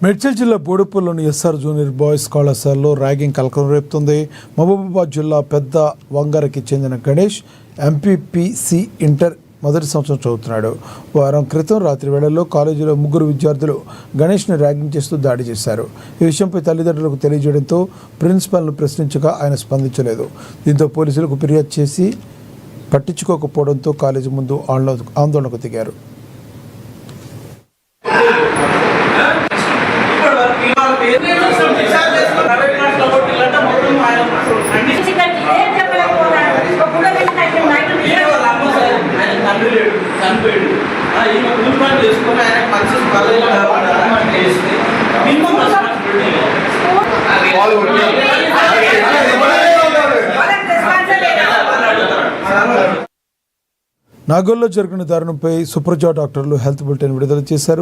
మేడ్చల్ జిల్లా బోడుపల్లిలోని SR junior boys కళాశాలలో ragging కలకలం రేపుతుంది. మహబూబాబాద్ జిల్లా పెద్ద వంగరకి చెందిన గణేష్ ఎంపీపీసీ ఇంటర్ మొదటి సంవత్సరం చదువుతున్నాడు. వారం క్రితం రాత్రి వేళల్లో కాలేజీలో 3 విద్యార్థులు గణేష్ని ర్యాగింగ్ చేస్తూ దాడి చేశారు. ఈ విషయంపై తల్లిదండ్రులకు తెలియజేయడంతో ప్రిన్సిపాల్ను ప్రశ్నించగా ఆయన స్పందించలేదు. దీంతో పోలీసులకు ఫిర్యాదు చేసి పట్టించుకోకపోవడంతో కాలేజీ ముందు ఆందోళనకు దిగారు. నాగోల్లో జరిగిన దారుణంపై సుప్రజా డాక్టర్లు హెల్త్ బులెటిన్ విడుదల చేశారు.